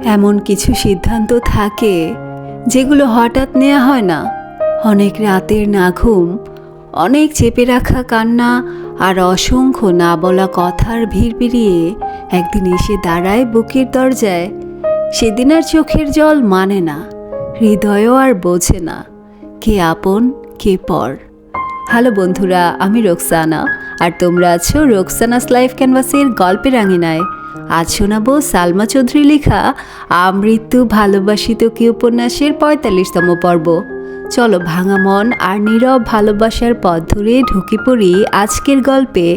এমন কিছু সিদ্ধান্ত থাকে যেগুলো হঠাৎ নেওয়া হয় না। অনেক রাতের না ঘুম, অনেক চেপে রাখা কান্না আর অসংখ্য না বলা কথার ভিড় পেরিয়ে একদিন এসে দাঁড়ায় বুকের দরজায়। সেদিন আর চোখের জল মানে না, হৃদয়ও আর বোঝে না কে আপন কে পর। হ্যালো বন্ধুরা, আমি রোকসানা আর তোমরা আছো রোকসানাস লাইফ ক্যানভাসের গল্পের আঙিনায়। আজ শোনাবো সালমা চৌধুরী লেখা আমৃত্যু ভালোবাসিত কি উপন্যাসের ৪৫তম পর্ব। চলো ভাঙা মন আর নীরব ভালোবাসার পথ ধরে ঢুকে পড়ি আজকের গল্পে।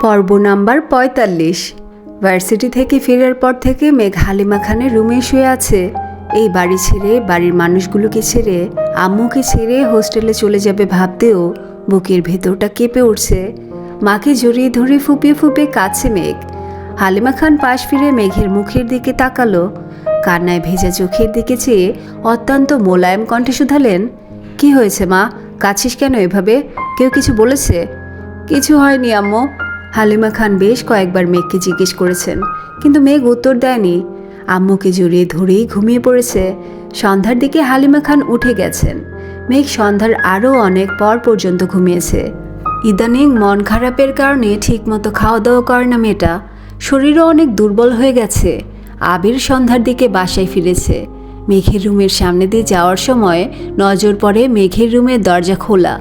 পর্ব নাম্বার ৪৫। ভার্সিটি থেকে ফেরার পর থেকে মেঘ হালিমা খানের রুমে শুয়ে আছে। এই বাড়ি ছেড়ে, বাড়ির মানুষগুলোকে ছেড়ে, আম্মুকে ছেড়ে হোস্টেলে চলে যাবে ভাবতেও বুকের ভেতরটা কেঁপে উঠছে। মাকে জড়িয়ে ধরে ফুপিয়ে ফুপিয়ে কাঁদছে মেঘ। হালিমা খান পাশ ফিরে মেঘের মুখের দিকে তাকালো। কান্নায় ভেজা চোখের দিকে চেয়ে অত্যন্ত মোলায়েম কণ্ঠে শুধালেন, কি হয়েছে মা, কাঁদছিস কেন এভাবে? কেউ কিছু বলেছে? কিছু হয়নি আম্মু। হালিমা খান বেশ কয়েকবার মেঘকে জিজ্ঞেস করেছেন, কিন্তু মেঘ উত্তর দেয়নি। আম্মুকে জড়িয়ে ধরেই ঘুমিয়ে পড়েছে। সন্ধ্যার দিকে হালিমা খান উঠে গেছেন। মেঘ সন্ধ্যার আরও অনেক পর পর্যন্ত ঘুমিয়েছে। ইদানিং মন খারাপের কারণে ঠিকমতো খাওয়া দাওয়া করে না মেয়েটা। শরীরও অনেক দুর্বল হয়ে গেছে। আবির সন্ধ্যার দিকে বাসায় ফিরেছে। মেঘের রুমের সামনে দিয়ে যাওয়ার সময় নজর পড়ে মেঘের রুমের দরজা খোলা।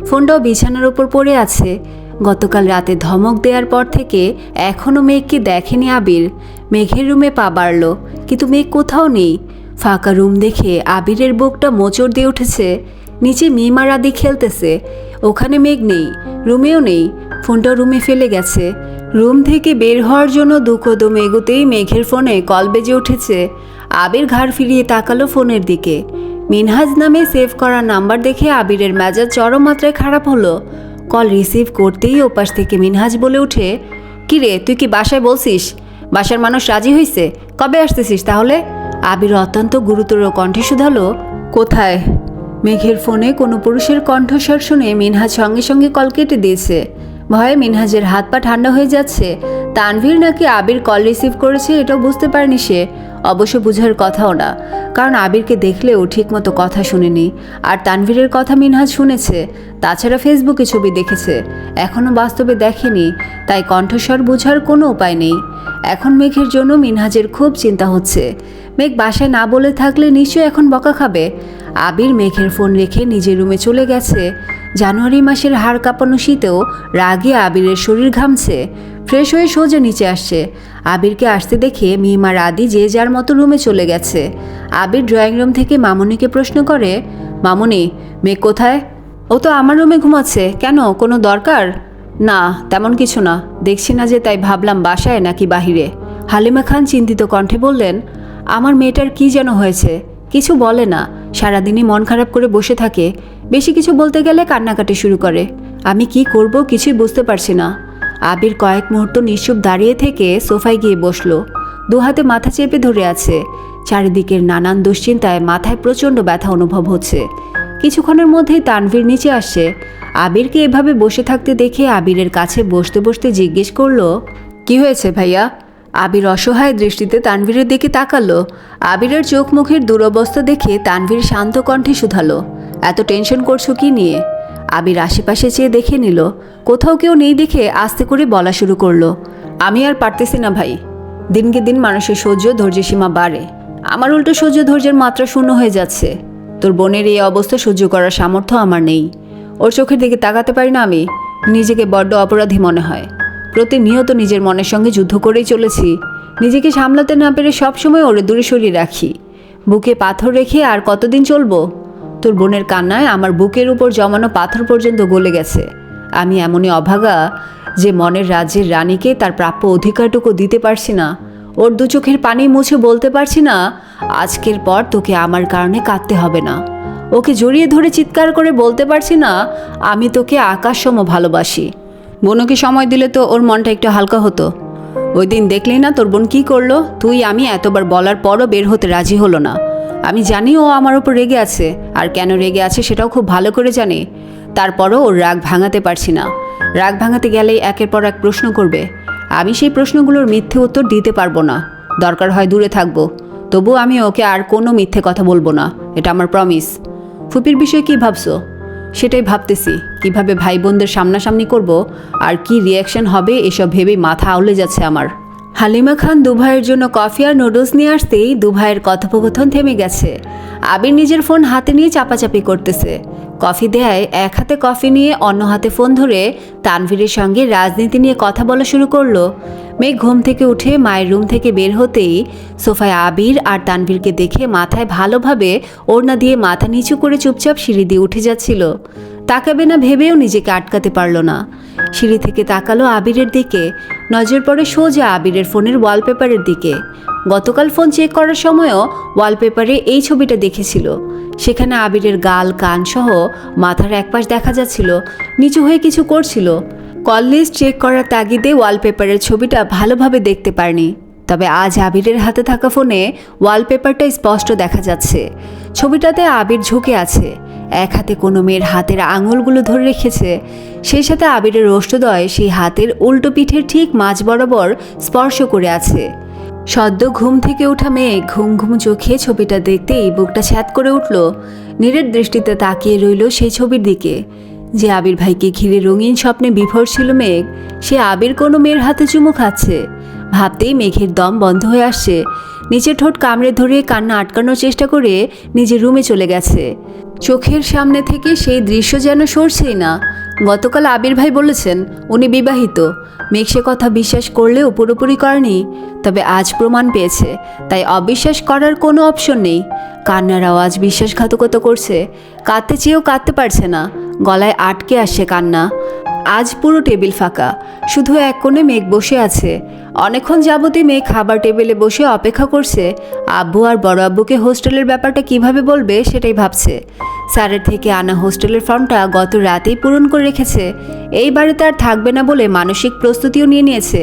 ফোনটাও বিছানার উপর পড়ে আছে। গতকাল রাতে ধমক দেওয়ার পর থেকে এখনও মেঘকে দেখেনি আবির। মেঘের রুমে পা বাড়ল, কিন্তু মেঘ কোথাও নেই। ফাঁকা রুম দেখে আবিরের বুকটা মোচড় দিয়ে উঠেছে। নিচে মিমার আদি খেলতেছে, ওখানে মেঘ নেই, রুমেও নেই। ফোনটা রুমে ফেলে গেছে। রুম থেকে বের হওয়ার জন্য দুকদম এগোতেই মেঘের ফোনে কল বেজে উঠেছে। আবির ঘাড় ফিরিয়ে তাকালো ফোনের দিকে। মিনহাজ নামে সেভ করা নাম্বার দেখে আবিরের মেজাজ চরম মাত্রায় খারাপ হলো। কল রিসিভ করতেই ওপাশ থেকে মিনহাজ বলে ওঠে, কি রে, তুই কি বাসায় বলছিস? বাসার মানুষ রাজি হয়েছে? কবে আসতেছিস তাহলে? আবির অত্যন্ত গুরুতর কণ্ঠে শুধালো, কোথায়? মেঘের ফোনে কোনো পুরুষের কণ্ঠস্বর শুনে মিনহাজ সঙ্গে সঙ্গে কল কেটে দিয়েছে। ভয়ে মিনহাজের হাত পা ঠান্ডা হয়ে যাচ্ছে। তানভীর নাকি আবির কল রিসিভ করেছে এটাও বুঝতে পারেনি সে। অবশ্য বুঝার কথাও না, কারণ আবিরকে দেখলেও ঠিকমতো কথা শুনেনি। আর তানভীরের কথা মিনহাজ শুনেছে, তাছাড়া ফেসবুকে ছবি দেখেছে, এখনও বাস্তবে দেখেনি। তাই কণ্ঠস্বর বোঝার কোনো উপায় নেই। এখন মেঘের জন্য মিনহাজের খুব চিন্তা হচ্ছে। মেঘ বাসায় না বলে থাকলে নিশ্চয়ই এখন বকা খাবে। আবির মেঘের ফোন রেখে নিজের রুমে চলে গেছে। জানুয়ারি মাসের হাড় কাঁপানো শীতেও রাগে আবিরের শরীর ঘামছে। ফ্রেশ হয়ে সোজা নিচে আসছে। আবিরকে আসতে দেখে মিমার আদি যে যার মতো রুমে চলে গেছে। আবির ড্রয়িং রুম থেকে মামুনিকে প্রশ্ন করে, মামুনি, মেঘ কোথায়? ও তো আমার রুমে ঘুমাচ্ছে, কেন, কোনো দরকার? না তেমন কিছু না, দেখছি না যে, তাই ভাবলাম বাসায় নাকি বাহিরে। হালিমা খান চিন্তিত কণ্ঠে বললেন, আমার মেয়েটার কি যেন হয়েছে, কিছু বলে না, সারাদিনই মন খারাপ করে বসে থাকে। বেশি কিছু বলতে গেলে কান্নাকাটি শুরু করে। আমি কি করব কিছুই বুঝতে পারছি না। আবির কয়েক মুহূর্ত নিশ্চুপ দাঁড়িয়ে থেকে সোফায় গিয়ে বসলো। দুহাতে মাথা চেপে ধরে আছে। চারিদিকের নানান দুশ্চিন্তায় মাথায় প্রচণ্ড ব্যথা অনুভব হচ্ছে। কিছুক্ষণের মধ্যেই তানভীর নিচে আসছে। আবিরকে এভাবে বসে থাকতে দেখে আবিরের কাছে বসতে বসতে জিজ্ঞেস করলো, কি হয়েছে ভাইয়া? আবির অসহায় দৃষ্টিতে তানভীরের দিকে তাকালো। আবিরের চোখ মুখের দুরবস্থা দেখে তানভীর শান্ত কণ্ঠে শুধালো, এত টেনশন করছো কি নিয়ে? আবির আশেপাশে চেয়ে দেখে নিল, কোথাও কেউ নেই দেখে আস্তে করে বলা শুরু করলো, আমি আর পারতেছি না ভাই। দিনকে দিন মানুষের সহ্য ধৈর্যের সীমা বাড়ে, আমার উল্টো সহ্য ধৈর্যের মাত্রা শূন্য হয়ে যাচ্ছে। তোর বোনের এই অবস্থা সহ্য করার সামর্থ্য আমার নেই। ওর চোখের দিকে তাকাতে পারি না আমি, নিজেকে বড্ড অপরাধী মনে হয়। প্রতিনিয়ত নিজের মনের সঙ্গে যুদ্ধ করেই চলেছি। নিজেকে সামলাতে না পেরে সবসময় ওরে দূরে সরিয়ে রাখি। বুকে পাথর রেখে আর কতদিন চলবো? তোর বোনের কান্নায় আমার বুকের উপর জমানো পাথর পর্যন্ত গলে গেছে। আমি এমনই অভাগা যে মনের রাজ্যের রানীকে তার প্রাপ্য অধিকারটুকু দিতে পারছি না। ওর দু চোখের পানি মুছে বলতে পারছি না, আজকের পর তোকে আমার কারণে কাঁদতে হবে না। ওকে জড়িয়ে ধরে চিৎকার করে বলতে পারছি না, আমি তোকে আকাশসম ভালোবাসি। বোনকে সময় দিলে তো ওর মনটা একটু হালকা হতো। ওই দিন দেখলি না তোর বোন কী করলো? তুই আমি এতবার বলার পরও বের হতে রাজি হলো না। আমি জানি ও আমার ওপর রেগে আছে, আর কেন রেগে আছে সেটাও খুব ভালো করে জানি। তারপরও ওর রাগ ভাঙাতে পারছি না। রাগ ভাঙাতে গেলেই একের পর এক প্রশ্ন করবে। আমি সেই প্রশ্নগুলোর মিথ্যে উত্তর দিতে পারবো না। দরকার হয় দূরে থাকবো। তবু আমি ওকে আর কোনো মিথ্যে কথা বলবো না, এটা আমার প্রমিস। ফুপির বিষয়ে কী ভাবছো? সেটাই ভাবতেছি, কিভাবে ভাই বোনদের সামনাসামনি করব আর কি রিয়াকশন হবে এসব ভেবেই মাথা আউলে যাচ্ছে আমার। হালিমা খান দুভাইয়ের জন্য কফি আর নুডলস নিয়ে আসতেই দুভাইয়ের কথোপকথন থেমে গেছে। আবির নিজের ফোন হাতে নিয়ে চাপাচাপি করতেছে। কফি দেয় এক হাতে কফি নিয়ে অন্য হাতে ফোন ধরে তানভীরের সঙ্গে রাজনীতি নিয়ে কথা বলা শুরু করলো। মেঘ ঘুম থেকে উঠে মায়ের রুম থেকে বের হতেই সোফায় আবির আর তানভীরকে দেখে মাথায় ভালোভাবে ওড়না দিয়ে মাথা নিচু করে চুপচাপ সিঁড়ি দিয়ে উঠে যাচ্ছিল। তাকাবে না ভেবেও নিজেকে আটকাতে পারল না। সিঁড়ি থেকে তাকালো আবিরের দিকে, নজর পড়ে সোজা আবিরের ফোনের ওয়ালপেপারের দিকে। গতকাল ফোন চেক করার সময়ও ওয়ালপেপারে এই ছবিটা দেখেছিল। সেখানে আবিরের গাল কান সহ মাথার একপাশ দেখা যাচ্ছিল, নিচু হয়ে কিছু করছিল। কল লিস্ট চেক করার তাগিদে ওয়ালপেপারের ছবিটা ভালোভাবে দেখতে পারেনি, তবে আজ আবিরের হাতে থাকা ফোনে ওয়ালপেপারটা স্পষ্ট দেখা যাচ্ছে। ছবিটাতে আবির ঝুঁকে আছে, এক হাতে কোনো মেয়ের হাতের আঙুলগুলো ধরে রেখেছে, সেই সাথে আবিরের ওষ্ঠদ্বয় সেই হাতের উল্টো পিঠের ঠিক মাঝ বরাবর স্পর্শ করে আছে। সদ্য ঘুম থেকে ওঠা মেয়ে ঘুম ঘুম চোখে ছবিটা দেখতেই বুকটা ছ্যাদ করে উঠল। নীরের দৃষ্টিতে তাকিয়ে রইল সেই ছবির দিকে। যে আবির ভাইকে ঘিরে রঙিন স্বপ্নে বিভোর ছিল মেঘ, সে আবির কোনো মেয়ের হাতে চুমু খাচ্ছে। ভাবতেই মেঘের দম বন্ধ হয়ে আসছে। নিচের ঠোঁট কামড়ে ধরে কান্না আটকানোর চেষ্টা করে নিজের রুমে চলে গেছে। চোখের সামনে থেকে সেই দৃশ্য যেন সরছেই না। গতকাল আবির ভাই বলেছেন উনি বিবাহিত। মেঘ সে কথা বিশ্বাস করলেও পুরোপুরি করেনি, তবে আজ প্রমাণ পেয়েছে, তাই অবিশ্বাস করার কোনো অপশন নেই। কান্নার আওয়াজ বিশ্বাসঘাতকতা করছে, কাঁদতে চেয়েও কাঁদতে পারছে না, গলায় আটকে আসছে কান্না। আজ পুরো টেবিল ফাঁকা, শুধু এক কোণে মেঘ বসে আছে। অনেকক্ষণ যাবতই মেঘ খাবার টেবিলে বসে অপেক্ষা করছে। আব্বু আর বড় আব্বুকে হোস্টেলের ব্যাপারটা কিভাবে বলবে সেটাই ভাবছে। স্যারের থেকে আনা হোস্টেলের ফর্মটা গত রাতেই পূরণ করে রেখেছে। এই বাড়িতে আর থাকবে না বলে মানসিক প্রস্তুতিও নিয়ে নিয়েছে।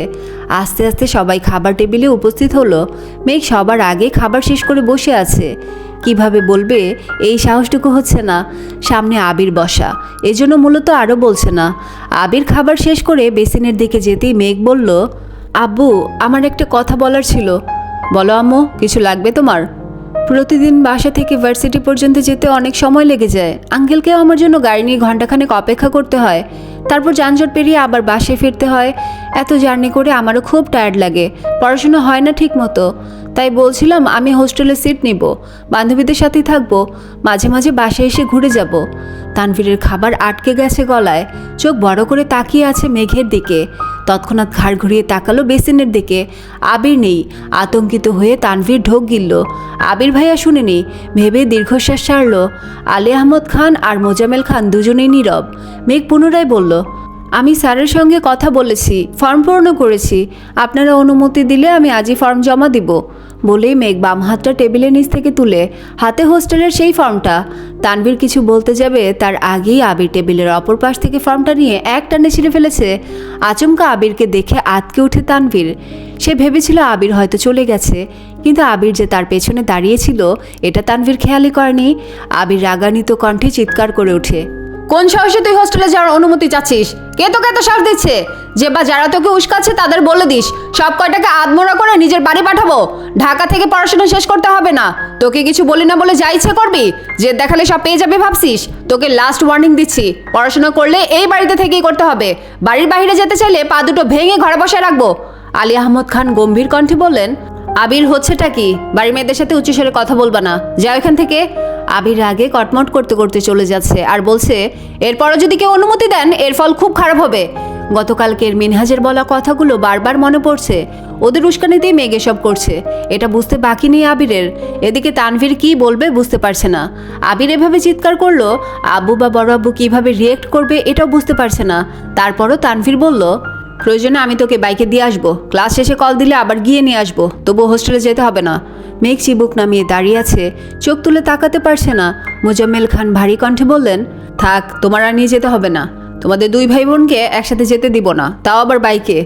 আস্তে আস্তে সবাই খাবার টেবিলে উপস্থিত হলো। মেঘ সবার আগে খাবার শেষ করে বসে আছে। কিভাবে বলবে এই সাহসটুকু হচ্ছে না। সামনে আবির বসা, এজন্য মূলত আরও বলছে না। আবির খাবার শেষ করে বেসিনের দিকে যেতেই মেঘ বলল, আব্বু আমার একটা কথা বলার ছিল। বলো আম্মু, কিছু লাগবে তোমার? প্রতিদিন বাসা থেকে ভার্সিটি পর্যন্ত যেতে অনেক সময় লেগে যায়। আঙ্কেলকেও আমার জন্য গাড়ি নিয়ে ঘন্টাখানেক অপেক্ষা করতে হয়, তারপর যানজট পেরিয়ে আবার বাসায় ফিরতে হয়। এত জার্নি করে আমারও খুব টায়ার্ড লাগে, পড়াশোনা হয় না ঠিক মতো। তাই বলছিলাম আমি হোস্টেলে সিট নিব, বান্ধবীদের সাথেই থাকবো, মাঝে মাঝে বাসায় এসে ঘুরে যাব। তানভীরের খাবার আটকে গেছে গলায়, চোখ বড় করে তাকিয়ে আছে মেঘের দিকে। তৎক্ষণাৎ ঘাড় ঘুরিয়ে তাকালো বেসিনের দিকে। আবির নেই। আতঙ্কিত হয়ে তানভীর ঢোক গিলল। আবির ভাইয়া শুনেনি ভেবে দীর্ঘশ্বাস ছাড়ল। আলী আহমদ খান আর মোজামেল খান দুজনেই নীরব। মেঘ পুনরায় বলল, আমি স্যারের সঙ্গে কথা বলেছি, ফর্ম পূর্ণ করেছি। আপনারা অনুমতি দিলে আমি আজই ফর্ম জমা দিব। বলেই মেঘ বাম হাতটা টেবিলের নিচ থেকে তুলে হাতে হোস্টেলের সেই ফর্মটা। তানভীর কিছু বলতে যাবে তার আগেই আবির টেবিলের অপর পাশ থেকে ফর্মটা নিয়ে এক টানে ছিঁড়ে ফেলেছে। আচমকা আবিরকে দেখে আতকে উঠে তানভীর। সে ভেবেছিল আবির হয়তো চলে গেছে, কিন্তু আবির যে তার পেছনে দাঁড়িয়েছিল এটা তানভীর খেয়ালই করেনি। আবির রাগান্বিত কণ্ঠে চিৎকার করে ওঠে, কোন সাহসে তুই হোস্টেলে যাওয়ার অনুমতি চাচ্ছিস? কে তোকে এত সাহস দিচ্ছে? যে বা যারা তোকে উস্কাচ্ছে তাদের বলে দিস সব কয়টাকে আধমোড়া করে নিজের বাড়ি পাঠাবো। ঢাকা থেকে পড়াশোনা শেষ করতে হবে না। তোকে কিছু বলি না বলে যা ইচ্ছে করবি, যে দেখালে সব পেয়ে যাবে ভাবছিস? তোকে লাস্ট ওয়ার্নিং দিচ্ছি, পড়াশোনা করলে এই বাড়িতে থেকেই করতে হবে। বাড়ির বাইরে যেতে চাইলে পা দুটো ভেঙে ঘরে বসে রাখবো। আলী আহমদ খান গম্ভীর কণ্ঠে বললেন, আবির হচ্ছেটা কি? বাড়ির মেয়েদের সাথে উচ্চস্বরে কথা বলবা না, যাও এখান থেকে। আবির আগে কটমট করতে করতে চলে যাচ্ছে আর বলছে, এরপরও যদি কেউ অনুমতি দেন এর ফল খুব খারাপ হবে। গতকালকের মিনহাজের বলা কথাগুলো বারবার মনে পড়ছে। ওদের উস্কানিতেই মেঘ এসব করছে, এটা বুঝতে বাকি নেই আবিরের। এদিকে তানভীর কি বলবে বুঝতে পারছে না। আবির এভাবে চিৎকার করলো, আব্বু বা বড় আব্বু কীভাবে রিয়েক্ট করবে এটাও বুঝতে পারছে না। তারপরও তানভীর বলল, প্রয়োজনে আমি তোকে বাইকে দিয়ে আসবো, ক্লাস শেষে কল দিলে আবার গিয়ে নিয়ে আসবো, তবুও হোস্টেলে যেতে হবে না। মেঘ চিবুক নামিয়ে দাঁড়িয়ে আছে, চোখ তুলে তাকাতে পারছে না। মোজাম্মেল খান ভারী কণ্ঠে বললেন, থাক, তোমার আর নিয়ে যেতে হবে না। তোমাদের দুই ভাই বোনকে একসাথে যেতে দিব না, তাও আবার বাইকে।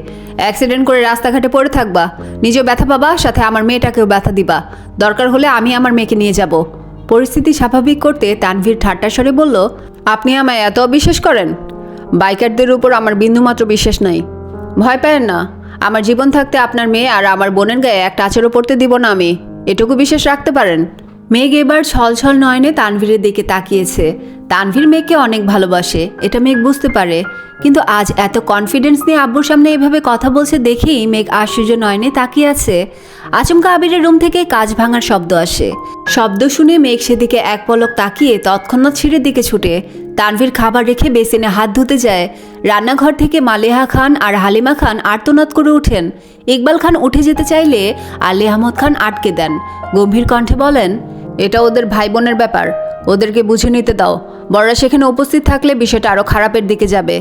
অ্যাক্সিডেন্ট করে রাস্তাঘাটে পড়ে থাকবা, নিজেও ব্যথা পাবা, সাথে আমার মেয়েটাকেও ব্যথা দিবা। দরকার হলে আমি আমার মেয়েকে নিয়ে যাব। পরিস্থিতি স্বাভাবিক করতে তানভীর ঠাট্টা স্বরে বলল, আপনি আমায় এত অবিশ্বাস করেন? বাইকারদের উপর আমার বিন্দুমাত্র বিশ্বাস নাই। ভয় পেয়েন না, আমার জীবন থাকতে আপনার মেয়ে আর আমার বোনের গায়ে একটা আঁচড়ও পড়তে দিব না আমি। এটুকু বিশ্বাস রাখতে পারেন? মেঘ এবার ছলছল নয়নে তানভীরের দিকে তাকিয়েছে। তানভীর মেঘকে অনেক ভালোবাসে, এটা মেঘ বুঝতে পারে, কিন্তু আজ এত কনফিডেন্স নিয়ে আব্বুর সামনে এভাবে কথা বলছে দেখেই মেঘ আশ্চর্য নয়নে তাকিয়ে আছে। আচমকা আবিরের রুম থেকে কাঁচ ভাঙার শব্দ আসে। শব্দ শুনে মেঘ সেদিকে এক পলক তাকিয়ে তৎক্ষণাৎ সিঁড়ির দিকে ছুটে। তানভীর খাবার রেখে বেসিনে হাত ধুতে যায়। রান্নাঘর থেকে মালেহা খান আর হালিমা খান আর্তনাদ করে ওঠেন। ইকবাল খান উঠে যেতে চাইলে আলী আহমদ খান আটকে দেন। গম্ভীর কণ্ঠে বলেন, এটা ওদের ভাই বোনের ব্যাপার, ওদেরকে বুঝে নিতে দাও। বড়রা সেখানে উপস্থিত থাকলে বিষয়টা আরও খারাপের দিকে যাবে।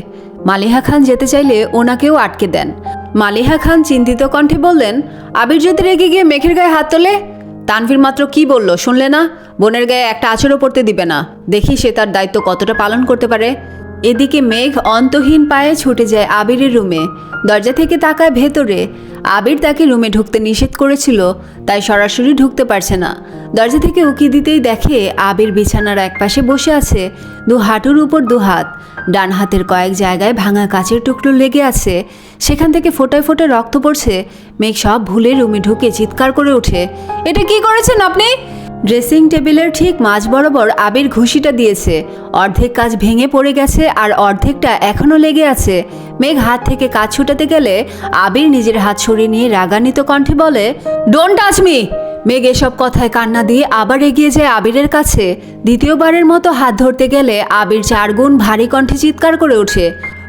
মালিহা খান যেতে চাইলে ওনাকেও আটকে দেন। মালিহা খান চিন্তিত কণ্ঠে বললেন, আবির যদি রেগে গিয়ে মেঘের গায়ে হাত তোলে? তানভীর মাত্র কি বলল শুনলে না? বোনের গায়ে একটা আঁচড়ও পড়তে দিবে না। দেখি সে তার দায়িত্ব কতটা পালন করতে পারে। এদিকে মেঘ অন্তহীন পায়ে ছুটে যায় আবিরের রুমে। দরজা থেকে তাকায় ভেতরে। আবির তাকে রুমে ঢুকতে নিষেধ করেছিল, তাই সরাসরি ঢুকতে পারছে না। দরজা থেকে উকি দিতেই দেখে আবির বিছানার একপাশে বসে আছে, দু হাঁটুর উপর দু হাত। ডান হাতের কয়েক জায়গায় ভাঙা কাচের টুকরো লেগে আছে, সেখান থেকে ফোঁটায় ফোঁটায় রক্ত পড়ছে। মেঘ সব ভুলে রুমে ঢুকে চিৎকার করে ওঠে, এটা কি করেছেন আপনি? ড্রেসিং টেবিলের ঠিক মাঝ বরাবর আবির ঘুষিটা দিয়েছে। অর্ধেক কাজ ভেঙে পড়ে গেছে আর অর্ধেকটা এখনও লেগে আছে। মেঘ হাত থেকে কাজ ছুটাতে গেলে আবির নিজের হাত সরিয়ে নিয়ে রাগান্বিত কণ্ঠে বলে, ডোন্ট টাচ মি। মেঘ এসব কথায় কান্না দিয়ে আবার এগিয়ে যায় আবিরের কাছে। দ্বিতীয়বারের মতো হাত ধরতে গেলে আবির 4 গুণ ভারী কণ্ঠে চিৎকার করে ওঠে,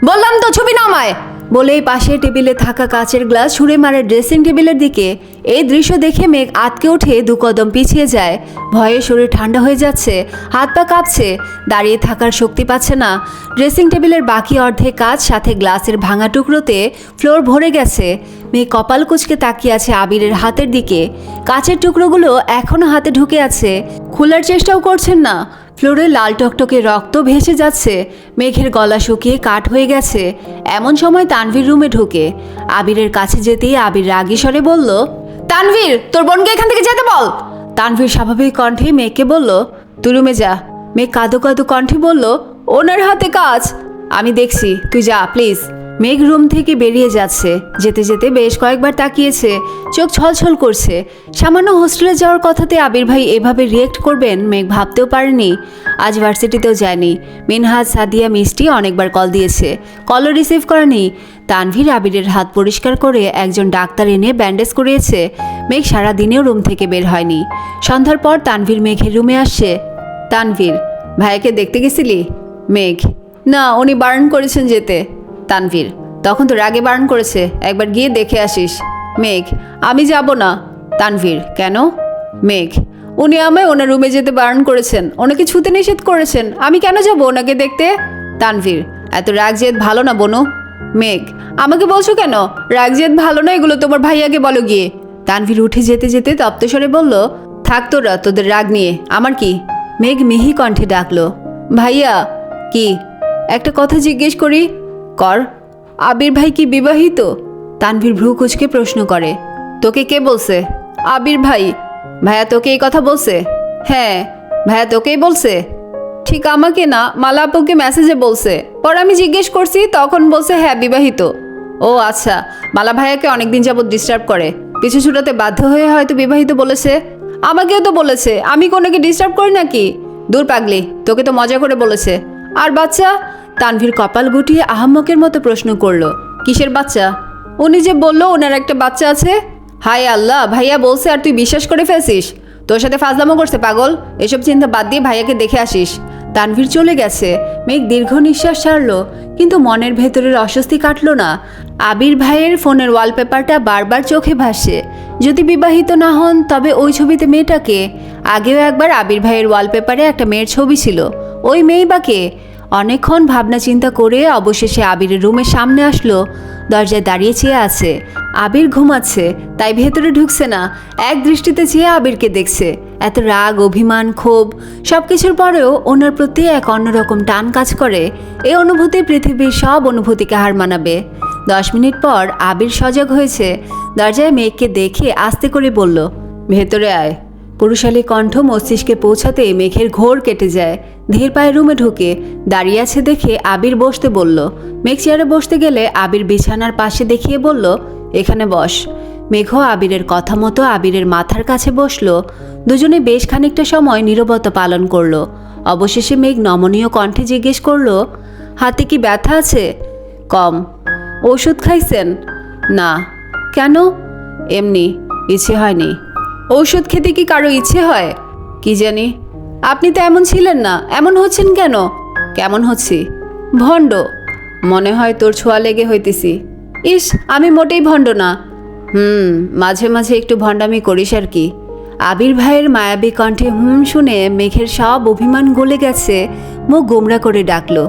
বললাম তো ছবি নামায়। বলেই পাশে টেবিলে থাকা কাচের গ্লাস ছুঁড়ে মারে ড্রেসিং টেবিলের দিকে। এই দৃশ্য দেখে মেঘ আতকে উঠে 2 কদম পিছিয়ে যায়। ভয়ে শরীর ঠান্ডা হয়ে যাচ্ছে, হাত পা কাঁপছে, দাঁড়িয়ে থাকার শক্তি পাচ্ছে না। ড্রেসিং টেবিলের বাকি অর্ধেক কাচ সাথে গ্লাসের ভাঙা টুকরোতে ফ্লোর ভরে গেছে। মেঘ কপাল কুঁচকে তাকিয়ে আছে আবিরের হাতের দিকে। কাচের টুকরোগুলো এখনও হাতে ঢুকে আছে, খোলার চেষ্টাও করছেন না। ফ্লোরে লাল টকটকে রক্ত ভেসে যাচ্ছে। মেঘের গলা শুকিয়ে কাঠ হয়ে গেছে। এমন সময় তানভীর রুমে ঢোকে। আবিরের কাছে যেতেই আবির রাগী স্বরে বলল, তানভীর, তোর বোনকে এখান থেকে যেতে বল। তানভীর স্বাভাবিক কণ্ঠে মেঘকে বলল, তুই রুমে যা। মেঘ কাঁদো কাঁদো কণ্ঠে বলল, ওনার হাতে কাজ। আমি দেখছি, তুই যা প্লিজ। মেঘ রুম থেকে বেরিয়ে যাচ্ছে। যেতে যেতে বেশ কয়েকবার তাকিয়েছে, চোখ ছলছল করছে। সামান্য হোস্টেলে যাওয়ার কথাতে আবির ভাই এভাবে রিয়েক্ট করবেন মেঘ ভাবতেও পারেনি। আজ ভার্সিটিতেও যায়নি। মিনহাজ, সাদিয়া, মিষ্টি অনেকবার কল দিয়েছে, কলও রিসিভ করেনি। তানভীর আবিরের হাত পরিষ্কার করে একজন ডাক্তার এনে ব্যান্ডেজ করিয়েছে। মেঘ সারাদিনেও রুম থেকে বের হয়নি। সন্ধ্যার পর তানভীর মেঘের রুমে আসছে। তানভীর, ভাইয়াকে দেখতে গেছিলি? মেঘ, না, উনি বারণ করেছেন যেতে। তানভীর, তখন তো রাগে বারণ করেছে, একবার গিয়ে দেখে আসিস। মেঘ, আমি যাব না। তানভীর, কেন? মেঘ, উনি আমায় ওনার রুমে যেতে বারণ করেছেন, ওনাকে ছুতে নিষেধ করেছেন, আমি কেন যাব ওনাকে দেখতে? তানভীর, এত রাগ জেদ ভালো না বনু। মেঘ, আমাকে বলছো কেন? রাগ জেদ ভালো না, এগুলো তোমার ভাইয়াকে বলো গিয়ে। তানভীর উঠে যেতে যেতে তপ্তস্বরে বলল, থাক তোরা তোদের রাগ নিয়ে, আমার কি? মেঘ মিহি কণ্ঠে ডাকলো, ভাইয়া। কি? একটা কথা জিজ্ঞেস করি। কর। আবির ভাই কি বিবাহিত? তানভীর ভ্রু কুঁচকে প্রশ্ন করে, তোকে কে বলছে? আবির ভাই। ভাইয়া তোকে এই কথা বলছে? হ্যাঁ। ভাইয়া তোকেই বলছে? ঠিক আমাকে না, মালা আপুকে মেসেজে বলছে। পর আমি জিজ্ঞেস করছি, তখন বলছে হ্যাঁ বিবাহিত। ও আচ্ছা, মালা ভাইয়াকে অনেকদিন যাবত ডিস্টার্ব করে, পিছু ছুটাতে বাধ্য হয়ে হয়তো বিবাহিত বলেছে। আমাকেও তো বলেছে, আমি কোনোকে ডিস্টার্ব করি নাকি? দূর পাগলি, তোকে তো মজা করে বলেছে। আর বাচ্চা? তানভীর কপাল গুটিয়ে আহাম্মকের মতো প্রশ্ন করলো, কিসের বাচ্চা? উনি যে বললো ওনার একটা বাচ্চা আছে। হায় আল্লাহ, ভাইয়া বলছে আর তুই বিশ্বাস করে ফেলছিস? তোর সাথে ফাজলামো করছে পাগল, এসব চিন্তা বাদ দিয়ে ভাইয়াকে দেখে আসিস। তানভীর চলে গেছে। মেঘ দীর্ঘ নিঃশ্বাস ছাড়ল, কিন্তু মনের ভেতরের অস্বস্তি কাটলো না। আবির ভাইয়ের ফোনের ওয়ালপেপারটা বারবার চোখে ভাসে। যদি বিবাহিত না হন তবে ওই ছবিতে মেয়েটাকে? আগেও একবার আবির ভাইয়ের ওয়ালপেপারে একটা মেয়ের ছবি ছিল, ওই মেয়ে বা কে? অনেকক্ষণ ভাবনা চিন্তা করে অবশেষে আবিরের রুমের সামনে আসলো। দরজায় দাঁড়িয়ে চেয়ে আছে। আবির ঘুমাচ্ছে, তাই ভেতরে ঢুকছে না। এক দৃষ্টিতে চেয়ে আবিরকে দেখছে। এত রাগ, অভিমান, ক্ষোভ সব কিছুর পরেও ওনার প্রতি এক অন্যরকম টান কাজ করে। এই অনুভূতি পৃথিবীর সব অনুভূতিকে হার মানাবে। 10 মিনিট পর আবির সজাগ হয়েছে। দরজায় মেঘকে দেখে আস্তে করে বলল, ভেতরে আয়। পুরুষালী কণ্ঠ মস্তিষ্কে পৌঁছাতে মেঘের ঘোর কেটে যায়। ধীর পায়ে রুমে ঢুকে দাঁড়িয়ে আছে দেখে আবির বসতে বলল। মেঘ চেয়ারে বসতে গেলে আবির বিছানার পাশে দেখিয়ে বলল, এখানে বস। মেঘ আবিরের কথা মতো আবিরের মাথার কাছে বসলো। দুজনে বেশ খানিকটা সময় নীরবতা পালন করলো। অবশেষে মেঘ নমনীয় কণ্ঠে জিজ্ঞেস করলো, হাতে কি ব্যথা আছে? কম। ওষুধ খাইছেন? না। কেন? এমনি, ইচ্ছে হয়নি। ঔষধ খেতে কি কারো ইচ্ছে হয়? কি জানি। আপনি তো এমন ছিলেন না, এমন হচ্ছেন কেন? কেমন হচ্ছি? ভণ্ড। মনে হয় তোর ছোঁয়া লেগে হইতেছি। ইস, আমি মোটেই ভণ্ড না। মাঝে মাঝে একটু ভণ্ডামি করিস আর কি। আবির ভাইয়ের মায়াবী কণ্ঠে শুনে মেঘের সব অভিমান গলে গেছে। মুখ গোমরা করে ডাকলো,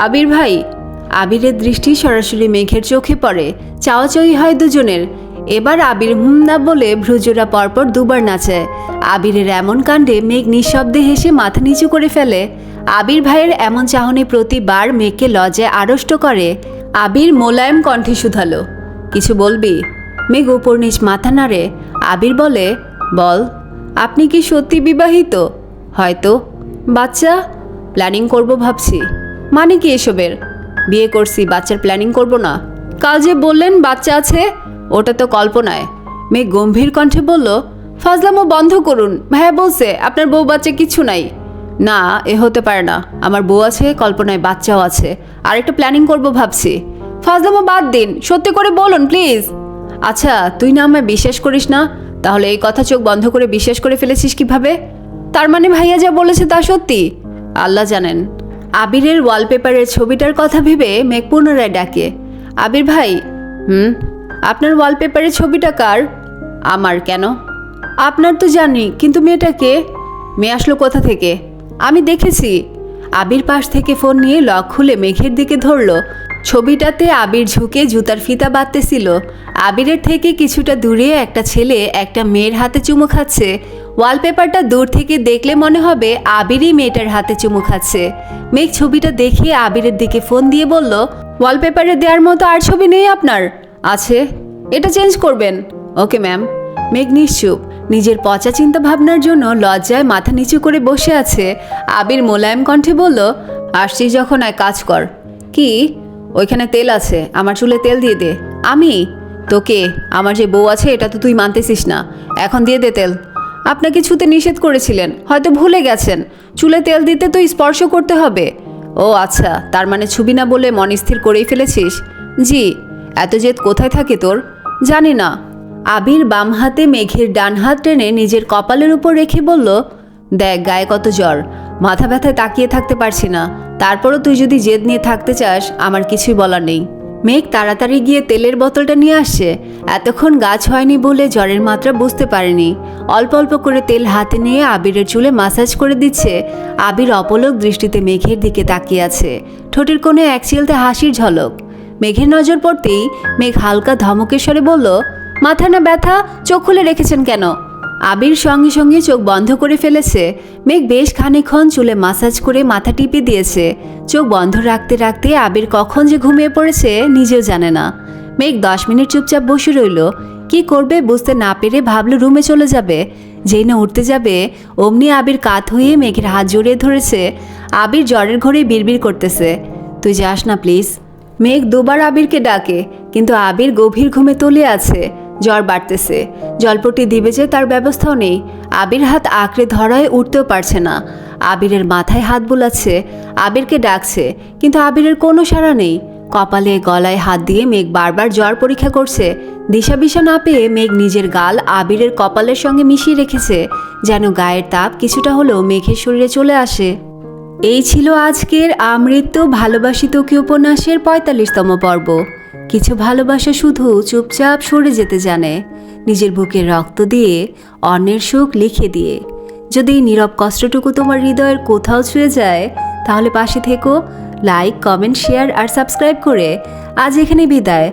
আবির ভাই। আবিরের দৃষ্টি সরাসরি মেঘের চোখে পড়ে। চাওয়াচাওয়ি হয় দুজনের। এবার আবির না বলে ভ্রুজোড়া পরপর দুবার নাচে। আবিরের এমন কাণ্ডে মেঘ নিঃশব্দে হেসে মাথা নিচু করে ফেলে। আবির ভাইয়ের এমন চাহনি প্রতিবার মেঘকে লজ্জায় আড়ষ্ট করে। আবির মোলায়েম কণ্ঠে শুধালো, কিছু বলবি? মেঘ উপর নিচ মাথা নাড়ে। আবির বলে, বল। আপনি কি সত্যি বিবাহিত? হয়তো। বাচ্চা? প্ল্যানিং করব ভাবছি। মানে কি এসবের? বিয়ে করছি, বাচ্চার প্ল্যানিং করব না? কাল যে বললেন বাচ্চা আছে, ওটা তো কল্পনায়। মেঘ গম্ভীর কণ্ঠে বলল, ফাজলামো বন্ধ করুন। ভাইয়া বলছে আপনার বউ বাচ্চা কিছু নাই। না, এ হতে পারে না। আমার বউ আছে, কল্পনায় বাচ্চাও আছে। আর একটা প্ল্যানিং করব ভাবছি। ফাজলামো বাদ দিন, সত্যি করে বলুন প্লিজ। আচ্ছা, তুই না আমায় বিশ্বাস করিস না, তাহলে এই কথা চোখ বন্ধ করে বিশ্বাস করে ফেলেছিস কিভাবে? তার মানে ভাইয়া যা বলেছে তা সত্যি? আল্লাহ জানেন। আবিরের ওয়ালপেপারের ছবিটার কথা ভেবে মেঘ পুনরায় ডাকে, আবির ভাই। আপনার ওয়ালপেপারের ছবিটা কার? আমার। কেন? আপনার তো জানি, কিন্তু মেয়েটাকে? মেয়ে আসলো কোথা থেকে? আমি দেখেছি। আবির পাশ থেকে ফোন নিয়ে লক খুলে মেঘের দিকে ধরল। ছবিটাতে আবির ঝুঁকে জুতার ফিতা বাঁধতেছিল। আবিরের থেকে কিছুটা দূরে একটা ছেলে একটা মেয়ের হাতে চুমু খাচ্ছে। ওয়ালপেপারটা দূর থেকে দেখলে মনে হবে আবিরই মেয়েটার হাতে চুমু খাচ্ছে। মেঘ ছবিটা দেখে আবিরের দিকে ফোন দিয়ে বলল, ওয়ালপেপারে দেওয়ার মতো আর ছবি নেই আপনার? আছে। এটা চেঞ্জ করবেন? Okay ma'am. মেঘ নিশ্চুপ, নিজের পচা চিন্তা ভাবনার জন্য লজ্জায় মাথা নিচু করে বসে আছে। আবির মোলায়েম কণ্ঠে বলল, আসছিস যখন এক কাজ কর। কি? ওইখানে তেল আছে, আমার চুলে তেল দিয়ে দে। আমি? তোকে? আমার যে বউ আছে এটা তো তুই মানতেছিস না। এখন দিয়ে দে তেল। আপনাকে ছুতে নিষেধ করেছিলেন, হয়তো ভুলে গেছেন। চুলে তেল দিতে তো স্পর্শ করতে হবে। ও আচ্ছা, তার মানে ছবি না বলে মন স্থির করেই ফেলেছিস? জি। এত জেদ কোথায় থাকে তোর? জানি না। আবির বাম হাতে মেঘের ডান হাত টেনে নিজের কপালের উপর রেখে বলল, দেখ গায়ে কত জ্বর, মাথা ব্যথায় তাকিয়ে থাকতে পারছি না। তারপরও তুই যদি জেদ নিয়ে থাকতে চাস, আমার কিছুই বলার নেই। মেঘ তাড়াতাড়ি গিয়ে তেলের বোতলটা নিয়ে আসছে। এতক্ষণ গাছ হয়নি বলে জ্বরের মাত্রা বুঝতে পারেনি। অল্প অল্প করে তেল হাতে নিয়ে আবিরের চুলে মাসাজ করে দিচ্ছে। আবির অপলক দৃষ্টিতে মেঘের দিকে তাকিয়ে আছে। ঠোঁটের কোণে এক চিলতে হাসির ঝলক। মেঘের নজর পড়তেই মেঘ হালকা ধমকের স্বরে বলল, মাথা না ব্যথা? চোখ খুলে রেখেছেন কেন? আবির সঙ্গে সঙ্গে চোখ বন্ধ করে ফেলেছে। মেঘ বেশ খানিকক্ষণ চুলে মাসাজ করে মাথা টিপে দিয়েছে। চোখ বন্ধ রাখতে রাখতে আবির কখন যে ঘুমিয়ে পড়েছে নিজেও জানে না। মেঘ 10 মিনিট চুপচাপ বসে রইল। কি করবে বুঝতে না পেরে ভাবল রুমে চলে যাবে। যেই না উঠতে যাবে অমনি আবির কাত হয়ে মেঘের হাত জড়িয়ে ধরেছে। আবির জ্বরের ঘরে বিড়বিড় করতেছে, তুই যাস না প্লিজ। মেঘ দুবার আবিরকে ডাকে, কিন্তু আবির গভীর ঘুমে তলিয়ে আছে। জ্বর বাড়তেছে, জলপট্টি দিবে যে তার ব্যবস্থাও নেই। আবির হাত আঁকড়ে ধরায় উঠতেও পারছে না। আবিরের মাথায় হাত বুলাচ্ছে, আবিরকে ডাকছে, কিন্তু আবিরের কোনো সাড়া নেই। কপালে গলায় হাত দিয়ে মেঘ বারবার জ্বর পরীক্ষা করছে। দিশাবিশা না পেয়ে মেঘ নিজের গাল আবিরের কপালের সঙ্গে মিশিয়ে রেখেছে, যেন গায়ের তাপ কিছুটা হলেও মেঘের শরীরে চলে আসে। এই ছিল আজকের আমৃত্যু ভালোবাসি তোকে উপন্যাসের 45তম পর্ব। কিছু ভালোবাসা শুধু চুপচাপ সরে যেতে জানে, নিজের বুকের রক্ত দিয়ে, অন্যের সুখ লিখে দিয়ে। যদি এই নীরব কষ্টটুকু তোমার হৃদয়ের কোথাও ছুঁয়ে যায়, তাহলে পাশে থেকো। লাইক, কমেন্ট, শেয়ার আর সাবস্ক্রাইব করে আজ এখানে বিদায়।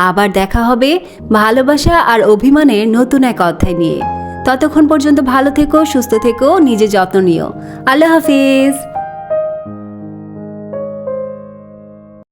আবার দেখা হবে ভালোবাসা আর অভিমানের নতুন এক অধ্যায় নিয়ে। ততক্ষণ পর্যন্ত ভালো থেকো, সুস্থ থেকো, নিজের যত্ন নিও। আল্লাহ হাফিজ।